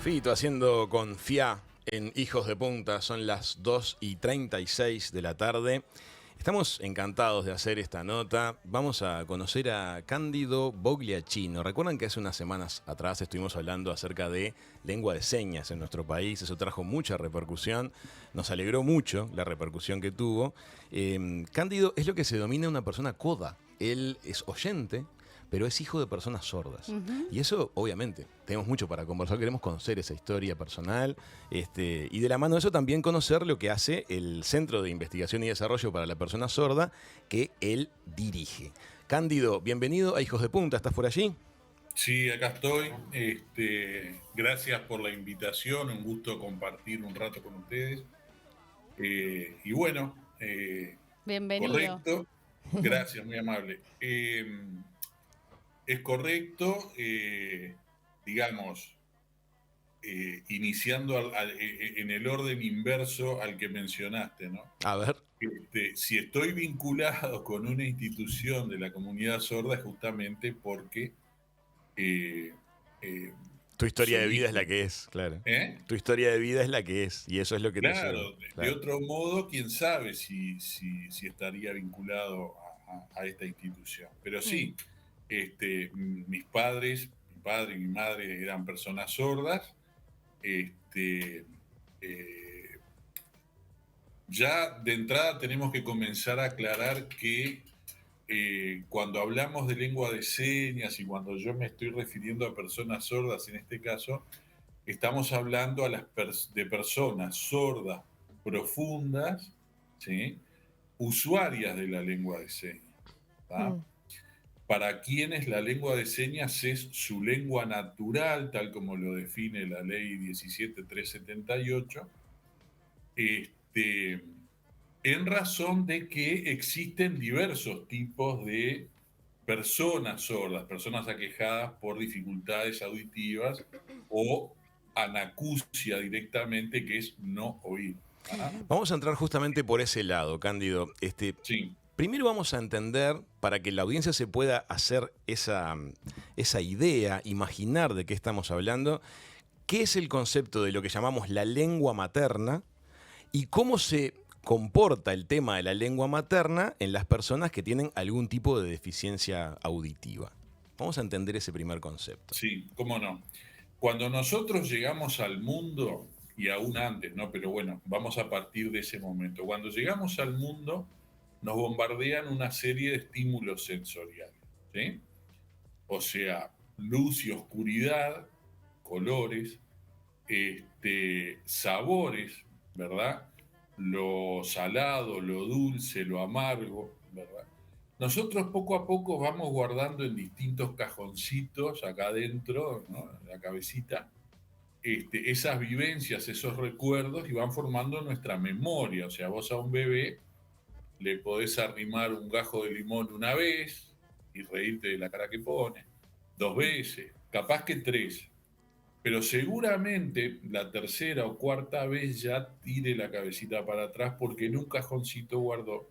Fito haciendo con FIA en Hijos de Punta, son las 2:36 de la tarde. Estamos encantados de hacer esta nota. Vamos a conocer a Cándido Bogliacchino. Recuerdan que hace unas semanas atrás estuvimos hablando acerca de lengua de señas en nuestro país. Eso trajo mucha repercusión. Nos alegró mucho la repercusión que tuvo. Cándido es lo que se denomina una persona coda. Él es oyente, pero es hijo de personas sordas. Y eso, obviamente, tenemos mucho para conversar. Queremos conocer esa historia personal y de la mano de eso también conocer lo que hace el Centro de Investigación y Desarrollo para la Persona Sorda que él dirige. Cándido, bienvenido a Hijos de Punta. ¿Estás por allí? Sí, acá estoy. Gracias por la invitación. Un gusto compartir un rato con ustedes. Y bueno, Bienvenido. correcto. Gracias, muy amable. Es correcto, digamos, iniciando en el orden inverso al que mencionaste, ¿no? A ver. Si estoy vinculado con una institución de la comunidad sorda es justamente porque Tu historia de soy vida es hijo. la que es, claro. ¿Eh? Tu historia de vida es la que es, y eso es lo que te lleva. Claro, de Claro. otro modo, quién sabe si estaría vinculado a esta institución. Pero sí, mi padre y mi madre eran personas sordas. Este, eh, ya de entrada tenemos que comenzar a aclarar que cuando hablamos de lengua de señas y cuando yo me estoy refiriendo a personas sordas en este caso, estamos hablando de personas sordas profundas, ¿sí? Usuarias de la lengua de señas. ¿tá? Para quienes la lengua de señas es su lengua natural, tal como lo define la ley 17378, en razón de que existen diversos tipos de personas sordas, personas aquejadas por dificultades auditivas o anacusia directamente, que es no oír. ¿ah? Vamos a entrar justamente por ese lado, Cándido. Sí, Primero vamos a entender, para que la audiencia se pueda hacer esa idea, imaginar de qué estamos hablando, qué es el concepto de lo que llamamos la lengua materna y cómo se comporta el tema de la lengua materna en las personas que tienen algún tipo de deficiencia auditiva. Vamos a entender ese primer concepto. sí, cómo no. Cuando nosotros llegamos al mundo, y aún antes, ¿no? Pero bueno, vamos a partir de ese momento. Cuando llegamos al mundo, nos bombardean una serie de estímulos sensoriales, ¿sí? O sea, luz y oscuridad, colores, sabores, ¿verdad? Lo salado, lo dulce, lo amargo, ¿verdad? Nosotros poco a poco vamos guardando en distintos cajoncitos acá adentro, ¿no? En la cabecita, esas vivencias, esos recuerdos y van formando nuestra memoria. O sea, vos a un bebé le podés arrimar un gajo de limón una vez y reírte de la cara que pone, 2 veces, capaz que 3. Pero seguramente la tercera o cuarta vez ya tire la cabecita para atrás porque en un cajoncito guardó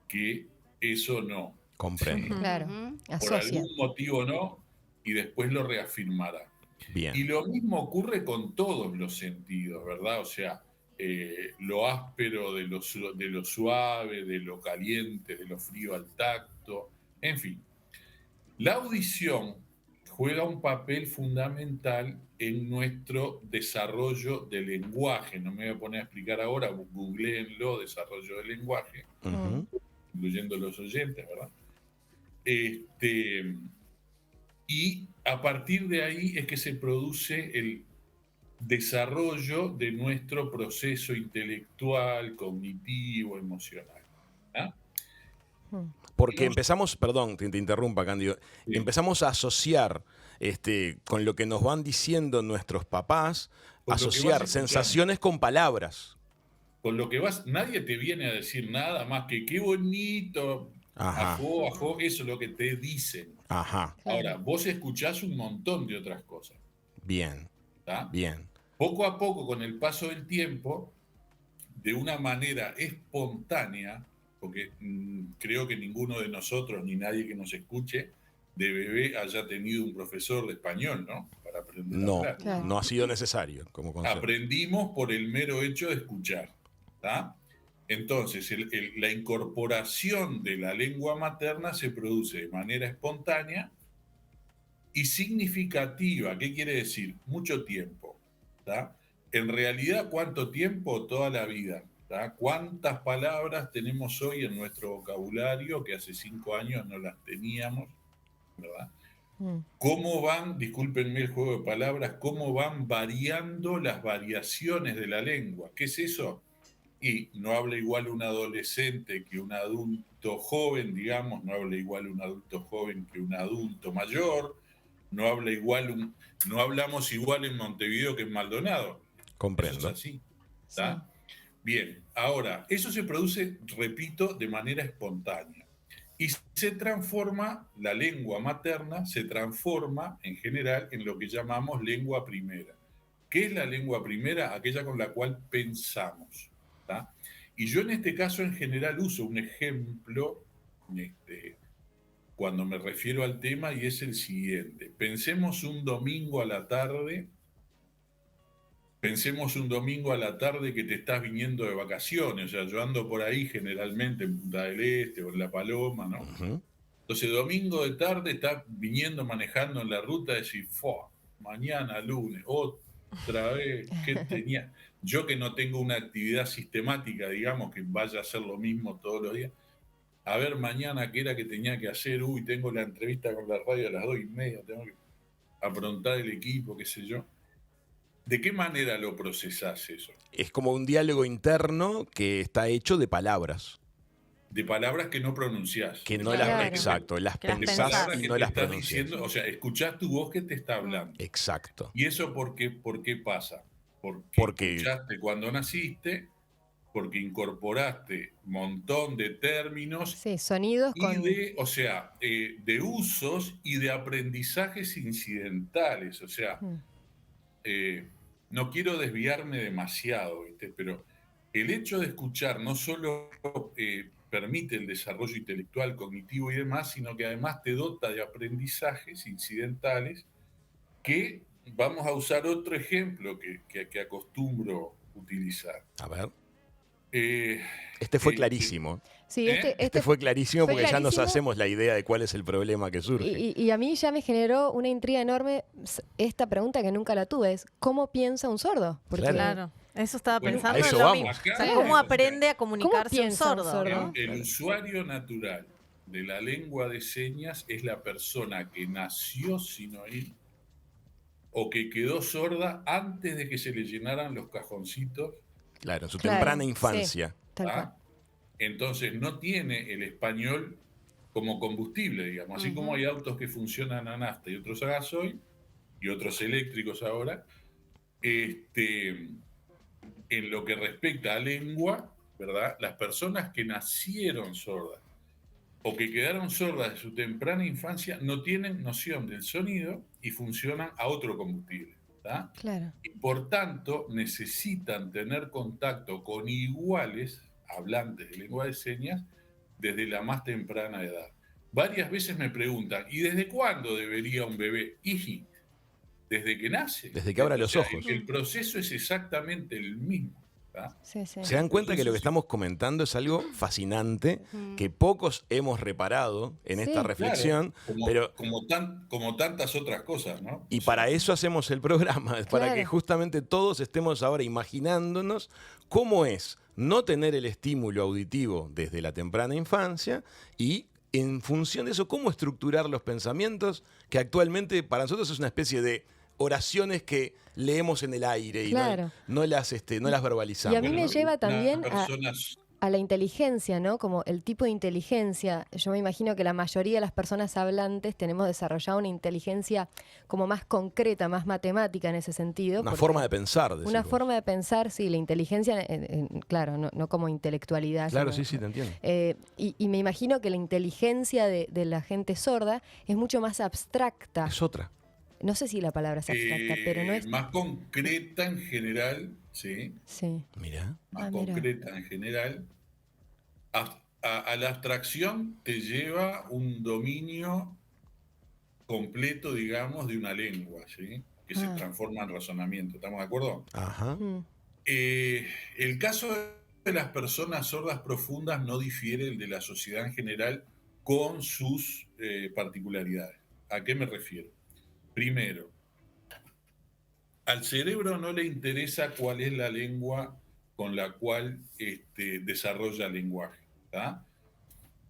que eso no. Comprendo. Claro, Por asocia. algún motivo no, y después lo reafirmará. Y Bien. lo mismo ocurre con todos los sentidos, ¿verdad? O sea, lo áspero de lo suave, de lo caliente, de lo frío al tacto, en fin. La audición juega un papel fundamental en nuestro desarrollo del lenguaje. No me voy a poner a explicar ahora, googleenlo, desarrollo del lenguaje, incluyendo los oyentes, ¿verdad? Y a partir de ahí es que se produce el desarrollo de nuestro proceso intelectual, cognitivo, emocional. ¿ah? Porque empezamos, perdón, te interrumpa, Cándido, Sí, empezamos a asociar con lo que nos van diciendo nuestros papás, con lo que vas asociar escuchando. sensaciones con palabras. Con lo que nadie te viene a decir nada más que qué bonito, Ajá, ajó, ajó, eso es lo que te dicen. ajá, Ahora, vos escuchás un montón de otras cosas, bien, ¿tá? bien. Poco a poco, con el paso del tiempo, de una manera espontánea, porque creo que ninguno de nosotros, ni nadie que nos escuche, de bebé haya tenido un profesor de español, ¿no? Para aprender a No, hablar. Claro. no ha sido necesario como concepto. Aprendimos por el mero hecho de escuchar. ¿Tá? Entonces, la incorporación de la lengua materna se produce de manera espontánea y significativa. ¿Qué quiere decir? Mucho tiempo. ¿Tá? En realidad, ¿cuánto tiempo? Toda la vida. ¿Tá? ¿Cuántas palabras tenemos hoy en nuestro vocabulario que hace 5 años no las teníamos? ¿Verdad? ¿Cómo van, discúlpenme el juego de palabras, cómo van variando las variaciones de la lengua? ¿Qué es eso? Y no habla igual un adolescente que un adulto joven, digamos, no habla igual un adulto joven que un adulto mayor, no hablamos igual en Montevideo que en Maldonado. Comprendo. Eso es así. ¿Tá? Sí. Bien, ahora, eso se produce, repito, de manera espontánea. Y se transforma, la lengua materna se transforma en general en lo que llamamos lengua primera. ¿Qué es la lengua primera? Aquella con la cual pensamos. ¿Tá? Y yo en este caso en general uso un ejemplo cuando me refiero al tema y es el siguiente. Pensemos un domingo a la tarde que te estás viniendo de vacaciones, o sea, yo ando por ahí generalmente en Punta del Este o en La Paloma, ¿no? Uh-huh. Entonces, domingo de tarde estás viniendo manejando en la ruta y decís, mañana lunes, otra vez, ¿qué tenía? Yo que no tengo una actividad sistemática, digamos, que vaya a hacer lo mismo todos los días. A ver, mañana, ¿qué era que tenía que hacer? Tengo la entrevista con la radio a las 2:30, tengo que aprontar el equipo, qué sé yo. ¿De qué manera lo procesás eso? Es como un diálogo interno que está hecho de palabras. De palabras que no pronunciás. Que no las, exacto, las pensás y no las pronunciás. Diciendo, o sea, escuchás tu voz que te está hablando. Exacto. ¿Y eso por qué pasa? Porque escuchaste cuando naciste, porque incorporaste un montón de términos. Sí, sonidos de usos y de aprendizajes incidentales. O sea, no quiero desviarme demasiado, ¿viste? Pero el hecho de escuchar no solo permite el desarrollo intelectual, cognitivo y demás, sino que además te dota de aprendizajes incidentales que vamos a usar otro ejemplo que acostumbro utilizar. A ver. Este fue clarísimo. Sí, este fue clarísimo porque ya nos hacemos la idea de cuál es el problema que surge. Y a mí ya me generó una intriga enorme esta pregunta que nunca la tuve, es ¿cómo piensa un sordo? Porque claro. Eso estaba pensando. A eso vamos. O sea, ¿cómo aprende a comunicarse un sordo? ¿No? El usuario natural de la lengua de señas es la persona que nació sin oír o que quedó sorda antes de que se le llenaran los cajoncitos. Claro, en su temprana infancia. Sí, entonces no tiene el español como combustible, digamos. Así como hay autos que funcionan a nafta y otros a gasoil, y otros eléctricos ahora, en lo que respecta a lengua, ¿verdad? Las personas que nacieron sordas o que quedaron sordas de su temprana infancia no tienen noción del sonido y funcionan a otro combustible. ¿Tá? Claro. Y por tanto necesitan tener contacto con iguales hablantes de lengua de señas desde la más temprana edad. Varias veces me preguntan, ¿y desde cuándo debería un bebé? Y desde que nace. Desde que abra los ojos. El proceso es exactamente el mismo. Sí, sí. Se dan cuenta que lo que estamos comentando es algo fascinante, que pocos hemos reparado en esta reflexión, claro, como tantas otras cosas, ¿no? Y para eso hacemos el programa, para que justamente todos estemos ahora imaginándonos cómo es no tener el estímulo auditivo desde la temprana infancia y en función de eso, cómo estructurar los pensamientos, que actualmente para nosotros es una especie de oraciones que leemos en el aire y no las verbalizamos. Y a mí me lleva también a la inteligencia, ¿no? Como el tipo de inteligencia. Yo me imagino que la mayoría de las personas hablantes tenemos desarrollado una inteligencia como más concreta, más matemática en ese sentido. Una forma de pensar. Una forma de pensar, sí, la inteligencia, claro, no como intelectualidad. Claro, sí, te entiendo. Y me imagino que la inteligencia de la gente sorda es mucho más abstracta. Es otra. No sé si la palabra es abstracta, pero no es... Más concreta en general, ¿sí? Sí. Mira. Más concreta en general. A la abstracción te lleva un dominio completo, digamos, de una lengua, ¿sí? Que se transforma en razonamiento. ¿Estamos de acuerdo? Ajá. El caso de las personas sordas profundas no difiere del de la sociedad en general con sus particularidades. ¿A qué me refiero? Primero, al cerebro no le interesa cuál es la lengua con la cual desarrolla el lenguaje. ¿Tá?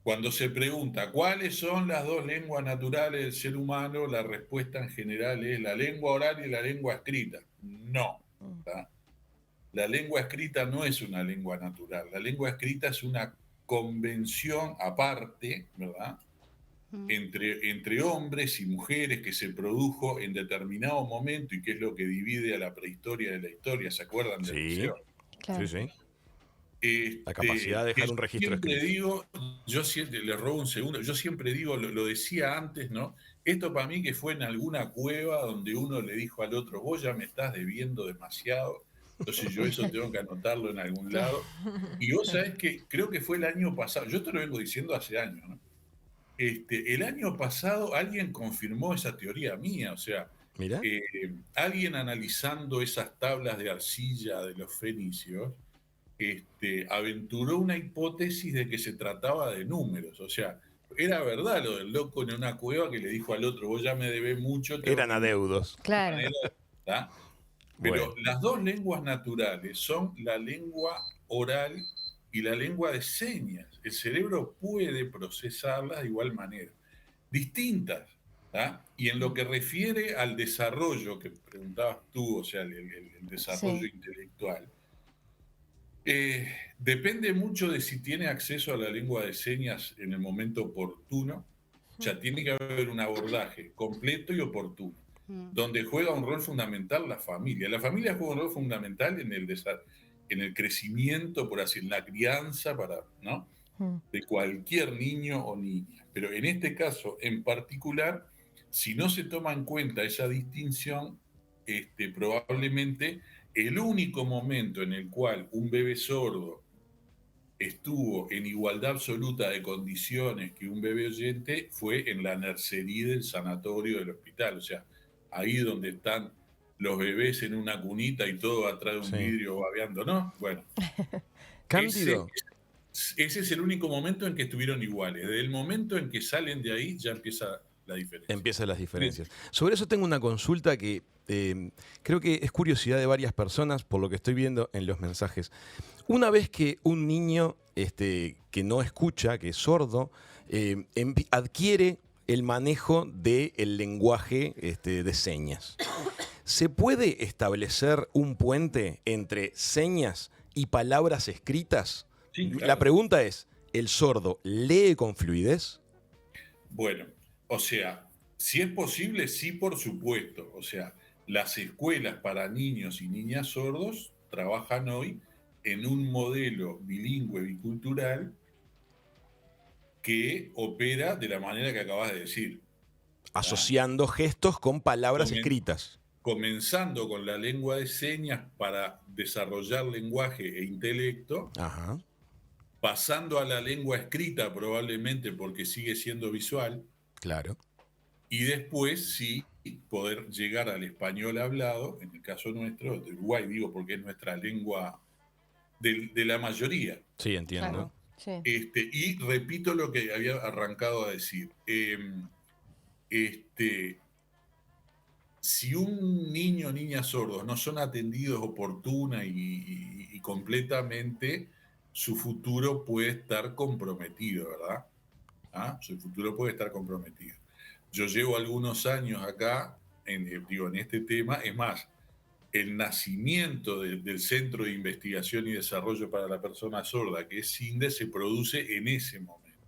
Cuando se pregunta cuáles son las dos lenguas naturales del ser humano, la respuesta en general es la lengua oral y la lengua escrita. No. ¿Tá? La lengua escrita no es una lengua natural. La lengua escrita es una convención aparte, ¿verdad? Entre hombres y mujeres que se produjo en determinado momento y que es lo que divide a la prehistoria de la historia. ¿Se acuerdan del museo? Claro. Sí. La capacidad de dejar un registro escrito. Yo siempre, le robo un segundo, yo siempre digo, lo decía antes, ¿no? Esto para mí que fue en alguna cueva donde uno le dijo al otro, vos ya me estás debiendo demasiado, entonces yo eso tengo que anotarlo en algún lado. Y vos sabés que creo que fue el año pasado, yo te lo vengo diciendo hace años, ¿no? El año pasado alguien confirmó esa teoría mía, o sea, alguien analizando esas tablas de arcilla de los fenicios, aventuró una hipótesis de que se trataba de números, o sea, era verdad lo del loco en una cueva que le dijo al otro, vos ya me debés mucho. Eran adeudos. Claro. Pero las dos lenguas naturales son la lengua oral y la lengua de señas. El cerebro puede procesarlas de igual manera, distintas. Y en lo que refiere al desarrollo que preguntabas tú, o sea, el desarrollo intelectual, depende mucho de si tiene acceso a la lengua de señas en el momento oportuno. O sea, tiene que haber un abordaje completo y oportuno, donde juega un rol fundamental la familia. La familia juega un rol fundamental en el crecimiento, por así, en la crianza, ¿no? De cualquier niño o niña. Pero en este caso en particular, si no se toma en cuenta esa distinción, probablemente el único momento en el cual un bebé sordo estuvo en igualdad absoluta de condiciones que un bebé oyente fue en la nursería del sanatorio del hospital. O sea, ahí donde están los bebés en una cunita y todo atrás de un vidrio babeando, ¿no? Bueno, Cándido. Ese es el único momento en que estuvieron iguales. Desde el momento en que salen de ahí ya empieza la diferencia. Empiezan las diferencias. Sí. Sobre eso tengo una consulta que creo que es curiosidad de varias personas por lo que estoy viendo en los mensajes. Una vez que un niño que no escucha, que es sordo, adquiere el manejo del lenguaje de señas, ¿se puede establecer un puente entre señas y palabras escritas? Sí, claro. La pregunta es, ¿el sordo lee con fluidez? Bueno, o sea, si es posible, sí, por supuesto. O sea, las escuelas para niños y niñas sordos trabajan hoy en un modelo bilingüe bicultural que opera de la manera que acabas de decir. Asociando gestos con palabras escritas. Comenzando con la lengua de señas para desarrollar lenguaje e intelecto. Ajá. Pasando a la lengua escrita probablemente porque sigue siendo visual. Claro. Y después sí poder llegar al español hablado, en el caso nuestro, de Uruguay, digo, porque es nuestra lengua de la mayoría. Sí, entiendo. Claro. Sí. Y repito lo que había arrancado a decir. Si un niño o niña sordos no son atendidos oportuna y completamente, su futuro puede estar comprometido, ¿verdad? Su futuro puede estar comprometido. Yo llevo algunos años acá, en este tema. Es más, el nacimiento del Centro de Investigación y Desarrollo para la Persona Sorda, que es CINDE, se produce en ese momento.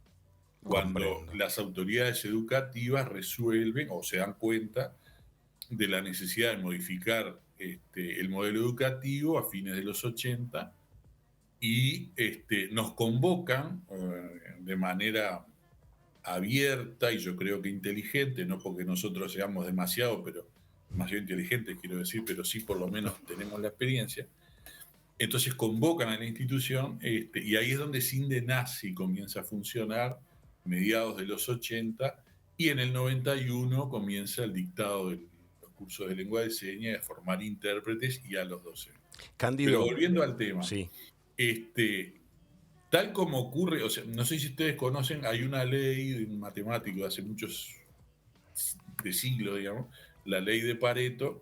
Cuando las autoridades educativas resuelven o se dan cuenta de la necesidad de modificar el modelo educativo a fines de los 80 y nos convocan de manera abierta y yo creo que inteligente, no porque nosotros seamos demasiado inteligentes, quiero decir, pero sí por lo menos tenemos la experiencia. Entonces convocan a la institución y ahí es donde CINDE nace y comienza a funcionar mediados de los 80 Y en el 91 comienza el dictado de los cursos de lengua de señas, a formar intérpretes y a los docentes. Cándido. Pero volviendo al tema, sí. Tal como ocurre, o sea, no sé si ustedes conocen, hay una ley de un matemático de hace muchos de siglos, digamos, la ley de Pareto,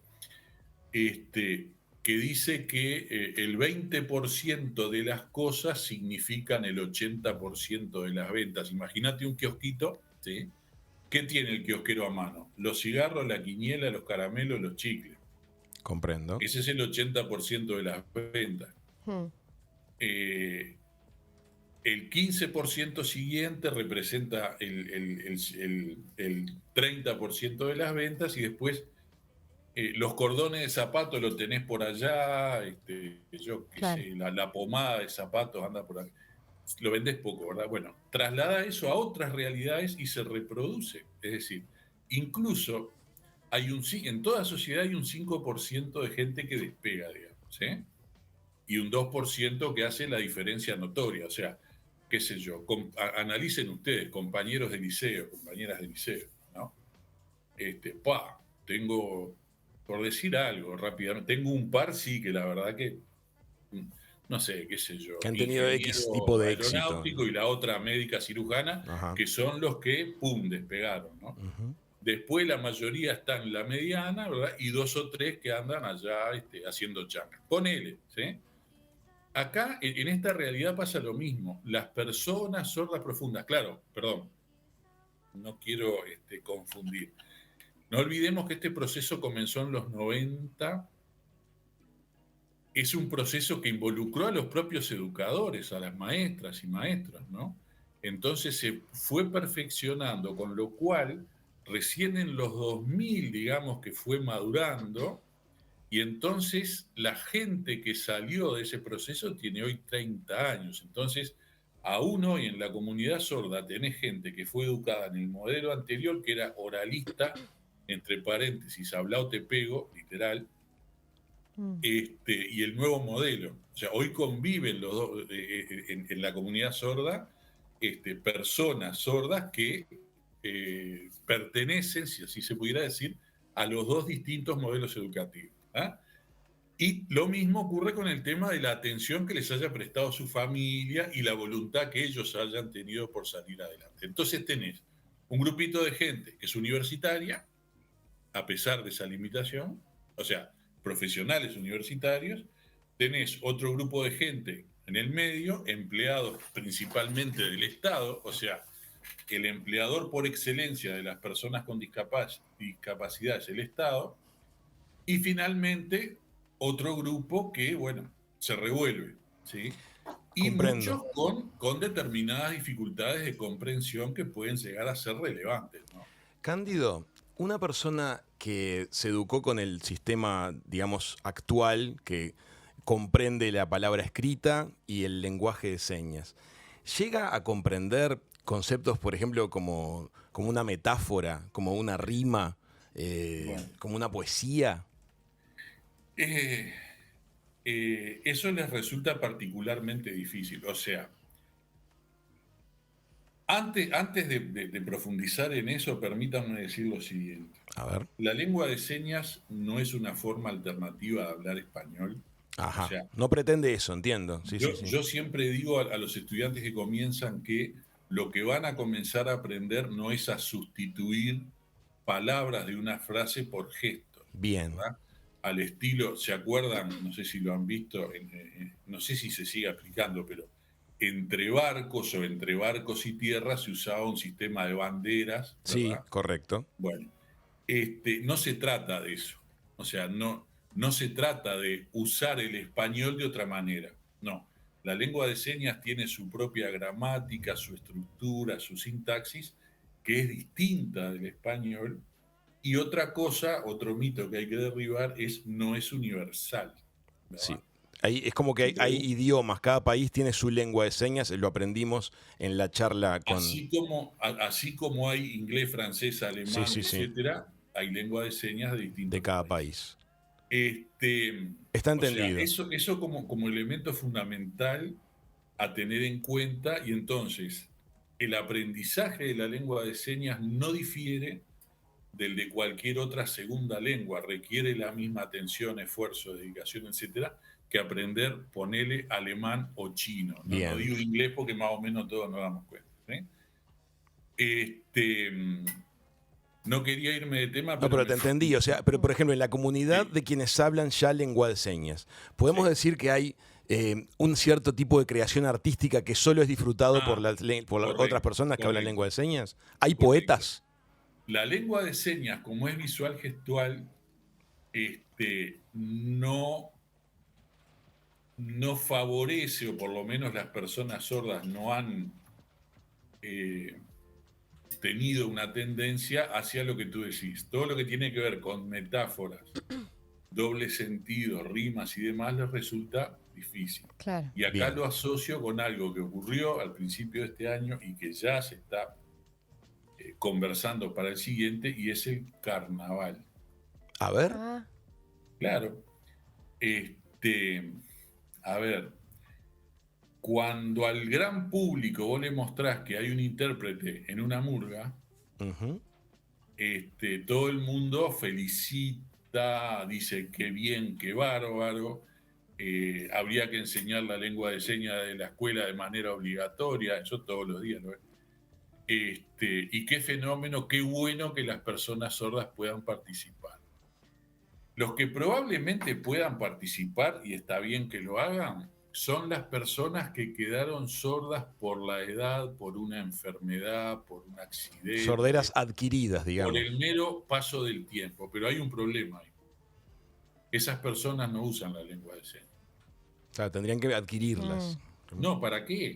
que dice que el 20% de las cosas significan el 80% de las ventas. Imagínate un kiosquito, ¿sí? ¿Qué tiene el kiosquero a mano? Los cigarros, la quiniela, los caramelos, los chicles. Comprendo. Ese es el 80% de las ventas. El 15% siguiente representa el 30% de las ventas y después los cordones de zapatos los tenés por allá, claro. La pomada de zapatos anda por ahí. Lo vendés poco, ¿verdad? Bueno, traslada eso a otras realidades y se reproduce. Es decir, incluso en toda sociedad hay un 5% de gente que despega, digamos, ¿sí? Y un 2% que hace la diferencia notoria. O sea, qué sé yo, analicen ustedes, compañeros de liceo, compañeras de liceo, ¿no? Tengo, por decir algo rápidamente, tengo un par, sí, que la verdad que, no sé, qué sé yo, que han tenido X tipo de éxito, ¿no? Y la otra médica cirujana, ajá, que son los que, despegaron, ¿no? Uh-huh. Después la mayoría está en la mediana, ¿verdad? Y 2 o 3 que andan allá haciendo changas. Ponele, ¿sí? Acá, en esta realidad pasa lo mismo. Las personas sordas profundas, claro, perdón, no quiero confundir. No olvidemos que este proceso comenzó en los 90. Es un proceso que involucró a los propios educadores, a las maestras y maestros, ¿no? Entonces se fue perfeccionando, con lo cual recién en los 2000, digamos, que fue madurando, y entonces la gente que salió de ese proceso tiene hoy 30 años. Entonces, aún hoy en la comunidad sorda tenés gente que fue educada en el modelo anterior, que era oralista, entre paréntesis, habla o te pego, literal, y el nuevo modelo. O sea, hoy conviven los dos, en la comunidad sorda, personas sordas que pertenecen, si así se pudiera decir, a los dos distintos modelos educativos. ¿Ah? Y lo mismo ocurre con el tema de la atención que les haya prestado su familia y la voluntad que ellos hayan tenido por salir adelante. Entonces tenés un grupito de gente que es universitaria, a pesar de esa limitación, o sea, profesionales universitarios, tenés otro grupo de gente en el medio, empleados principalmente del Estado, o sea, el empleador por excelencia de las personas con discapacidad es el Estado, y finalmente otro grupo que, bueno, se revuelve, ¿sí? Y muchos con determinadas dificultades de comprensión que pueden llegar a ser relevantes, ¿no? Cándido, una persona que se educó con el sistema, digamos, actual, que comprende la palabra escrita y el lenguaje de señas, ¿llega a comprender conceptos, por ejemplo, como una metáfora, como una rima, como una poesía? Eso les resulta particularmente difícil. O sea, antes de profundizar en eso, permítanme decir lo siguiente. A ver. La lengua de señas no es una forma alternativa de hablar español. Ajá. O sea, no pretende eso, entiendo. Sí, yo siempre digo a los estudiantes que comienzan que lo que van a comenzar a aprender no es a sustituir palabras de una frase por gestos. Bien. ¿Verdad? Al estilo, ¿se acuerdan? No sé si lo han visto, no sé si se sigue aplicando, pero entre barcos o entre barcos y tierra se usaba un sistema de banderas, ¿verdad? Sí, correcto. Bueno, no se trata de eso. O sea, no se trata de usar el español de otra manera. No. La lengua de señas tiene su propia gramática, su estructura, su sintaxis, que es distinta del español. Y otra cosa, otro mito que hay que derribar no es universal, ¿verdad? Sí. Ahí es como que hay idiomas, cada país tiene su lengua de señas, lo aprendimos en la charla con... Así como hay inglés, francés, alemán, etcétera, hay lengua de señas de distintos de cada país. Está entendido. O sea, eso como elemento fundamental a tener en cuenta, y entonces el aprendizaje de la lengua de señas no difiere del de cualquier otra segunda lengua. Requiere la misma atención, esfuerzo, dedicación, etcétera, que aprender, ponele, alemán o chino. No digo inglés porque más o menos todos nos damos cuenta. No quería irme de tema, pero te entendí. O sea, pero por ejemplo, en la comunidad de quienes hablan ya lengua de señas, podemos decir que hay un cierto tipo de creación artística que solo es disfrutado por las otras personas que hablan lengua de señas. ¿Hay poetas? La lengua de señas, como es visual gestual, no favorece, o por lo menos las personas sordas no han tenido una tendencia hacia lo que tú decís. Todo lo que tiene que ver con metáforas, doble sentido, rimas y demás les resulta difícil. Claro. Y acá lo asocio con algo que ocurrió al principio de este año y que ya se está conversando para el siguiente, y es el carnaval. A ver. Claro. A ver, cuando al gran público vos le mostrás que hay un intérprete en una murga, todo el mundo felicita, dice qué bien, qué bárbaro, habría que enseñar la lengua de señas de la escuela de manera obligatoria, eso todos los días lo es. Y qué fenómeno, qué bueno que las personas sordas puedan participar. Los que probablemente puedan participar, y está bien que lo hagan, son las personas que quedaron sordas por la edad, por una enfermedad, por un accidente. Sorderas adquiridas, digamos. Por el mero paso del tiempo. Pero hay un problema ahí. Esas personas no usan la lengua de señas. Claro, tendrían que adquirirlas. No, ¿para qué?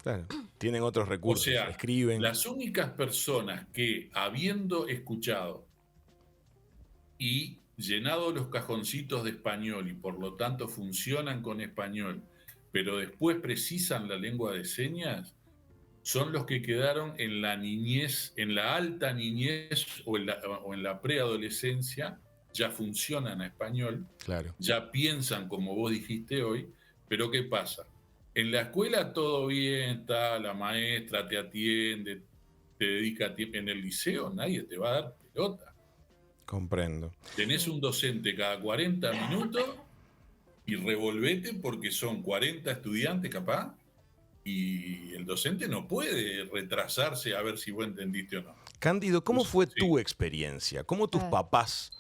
Claro, tienen otros recursos, o sea, escriben. Las únicas personas que, habiendo escuchado y llenado los cajoncitos de español y por lo tanto funcionan con español, pero después precisan la lengua de señas, son los que quedaron en la niñez, en la alta niñez o en la preadolescencia, ya funcionan a español, claro, ya piensan como vos dijiste hoy, pero ¿qué pasa? En la escuela todo bien, está la maestra, te atiende, te dedica tiempo. En el liceo nadie te va a dar pelota. Comprendo. Tenés un docente cada 40 minutos y revolvete porque son 40 estudiantes capaz y el docente no puede retrasarse a ver si vos entendiste o no. Cándido, ¿cómo fue tu experiencia? ¿Cómo tus papás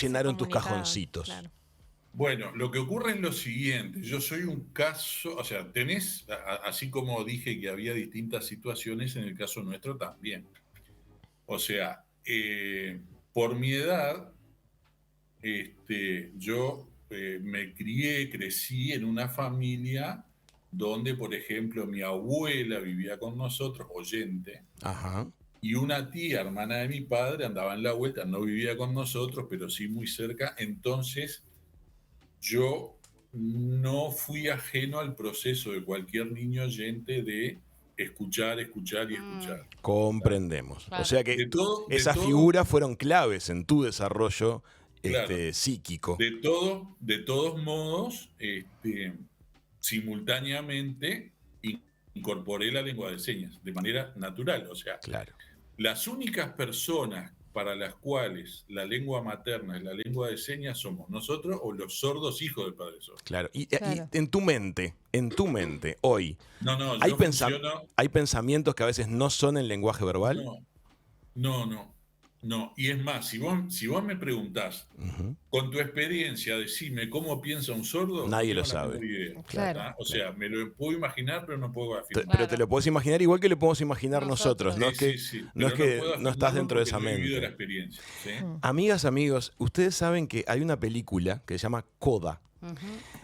llenaron tus cajoncitos? Claro. Bueno, lo que ocurre es lo siguiente, yo soy un caso, o sea, tenés, así como dije que había distintas situaciones, en el caso nuestro también. O sea, por mi edad, yo me crecí en una familia donde, por ejemplo, mi abuela vivía con nosotros, oyente, y una tía, hermana de mi padre, andaba en la vuelta, no vivía con nosotros, pero sí muy cerca, entonces yo no fui ajeno al proceso de cualquier niño oyente de escuchar y escuchar. Comprendemos. Claro. O sea que esas figuras fueron claves en tu desarrollo psíquico. De todos modos, simultáneamente incorporé la lengua de señas de manera natural. O sea, las únicas personas para las cuales la lengua materna es la lengua de señas somos nosotros o los sordos hijos del padre sordo. Claro. Y en tu mente, hoy, ¿hay pensamientos que a veces no son en lenguaje verbal? No. Y es más, si vos me preguntás, con tu experiencia, decime cómo piensa un sordo. Nadie lo sabe. Claro. O sea, me lo puedo imaginar, pero no puedo afirmar. Pero te lo puedes imaginar igual que lo podemos imaginar nosotros. No es que no estás dentro de esa no he vivido la mente. experiencia, ¿sí? Amigas, amigos, ustedes saben que hay una película que se llama Coda.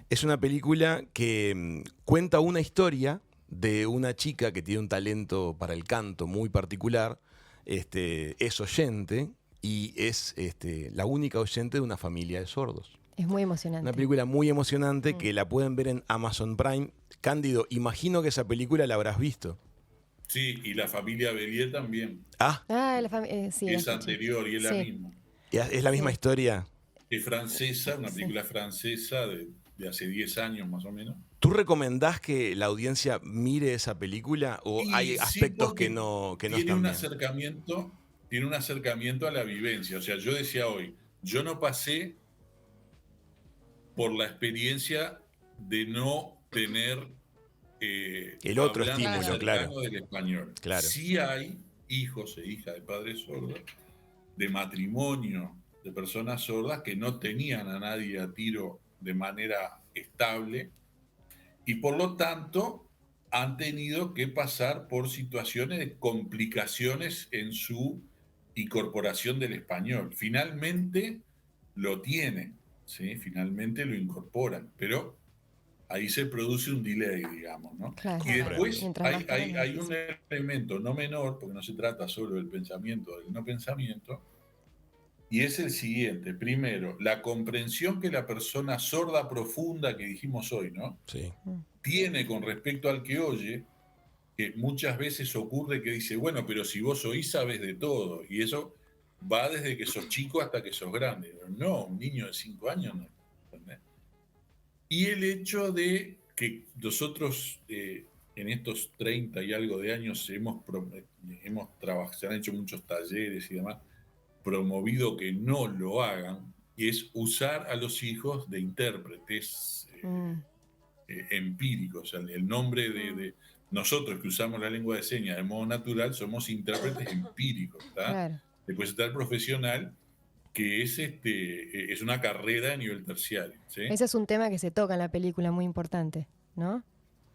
Es una película que cuenta una historia de una chica que tiene un talento para el canto muy particular. Es oyente y es la única oyente de una familia de sordos. Es muy emocionante. Una película muy emocionante que la pueden ver en Amazon Prime. Cándido, imagino que esa película la habrás visto. Sí, y la familia Bélier también. Sí, es anterior y es la misma. ¿Es la misma historia? Es francesa, una película francesa de hace 10 años más o menos. ¿Tú recomendás que la audiencia mire esa película o hay aspectos que no tiene están un bien? Tiene un acercamiento a la vivencia. O sea, yo decía hoy, yo no pasé por la experiencia de no tener el otro estímulo, cercano claro. del español. Claro. Sí hay hijos e hijas de padres sordos, de matrimonio de personas sordas que no tenían a nadie a tiro de manera estable y por lo tanto han tenido que pasar por situaciones de complicaciones en su incorporación del español. Finalmente lo tienen, ¿sí? Finalmente lo incorporan, pero ahí se produce un delay, digamos, ¿no? Claro. Y después Hay hay un elemento no menor, porque no se trata solo del pensamiento, del no pensamiento, y es el siguiente. Primero, la comprensión que la persona sorda profunda que dijimos hoy, ¿no? Sí. Tiene con respecto al que oye, que muchas veces ocurre que dice, bueno, pero si vos oís sabes de todo, y eso va desde que sos chico hasta que sos grande. No, un niño de 5 años no. ¿Entendés? Y el hecho de que nosotros en estos 30 y algo de años hemos trabajado, se han hecho muchos talleres y demás, promovido que no lo hagan, y es usar a los hijos de intérpretes empíricos. O sea, el nombre de nosotros que usamos la lengua de señas de modo natural somos intérpretes empíricos. Claro. Después está el profesional, que es una carrera a nivel terciario. ¿Sí? Ese es un tema que se toca en la película, muy importante, ¿no?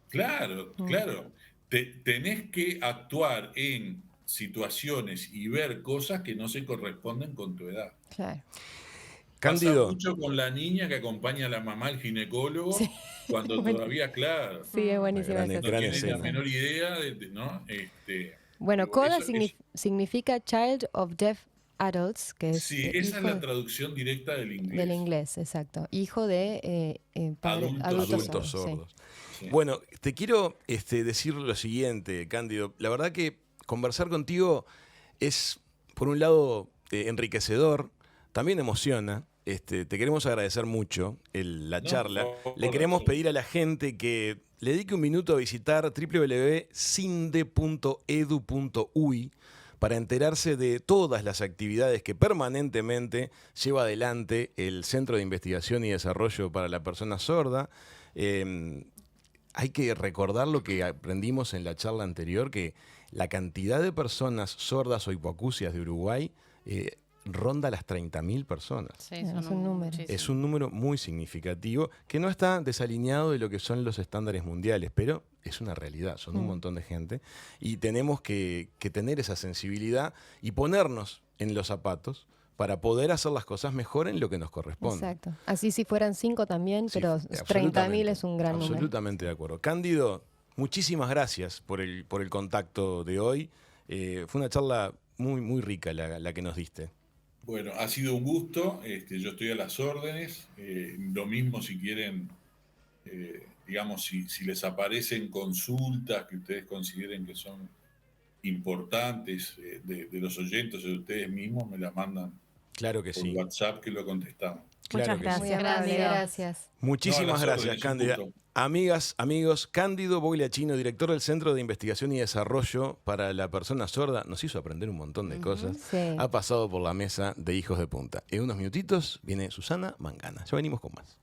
Claro, claro. Tenés que actuar en situaciones y ver cosas que no se corresponden con tu edad. Claro. Cándido. Pasa mucho con la niña que acompaña a la mamá al ginecólogo, Sí. cuando todavía, claro, Sí, es buenísima esa no tiene la escena. menor idea, ¿no? Bueno, digo, CODA eso significa Child of Deaf Adults, que es sí, esa es la traducción directa del inglés. Del inglés, exacto. Hijo de adultos sordos. Sí. Bueno, te quiero decir lo siguiente, Cándido. La verdad que conversar contigo es, por un lado, enriquecedor, también emociona. Te queremos agradecer mucho la charla. Le queremos pedir a la gente que le dedique un minuto a visitar www.cinde.edu.uy para enterarse de todas las actividades que permanentemente lleva adelante el Centro de Investigación y Desarrollo para la Persona Sorda. Hay que recordar lo que aprendimos en la charla anterior, que la cantidad de personas sordas o hipoacusias de Uruguay ronda las 30.000 personas. Sí, es un número. Es un número muy significativo que no está desalineado de lo que son los estándares mundiales, pero es una realidad, son un montón de gente y tenemos que tener esa sensibilidad y ponernos en los zapatos para poder hacer las cosas mejor en lo que nos corresponde. Exacto. Así si fueran 5 también, sí, pero 30.000 es un gran número. Absolutamente de acuerdo. Cándido, muchísimas gracias por el contacto de hoy. Fue una charla muy, muy rica la que nos diste. Bueno, ha sido un gusto. Yo estoy a las órdenes. Lo mismo si quieren, digamos, si les aparecen consultas que ustedes consideren que son importantes de los oyentes o de ustedes mismos, me las mandan. Claro que por sí. WhatsApp que lo contestamos. Muchas gracias, Cándido. Gracias. Muchísimas gracias, Cándida. Amigas, amigos, Cándido Bogliacchino, director del Centro de Investigación y Desarrollo para la Persona Sorda, nos hizo aprender un montón de cosas. Sí. Ha pasado por la mesa de Hijos de Punta. En unos minutitos viene Susana Mangana. Ya venimos con más.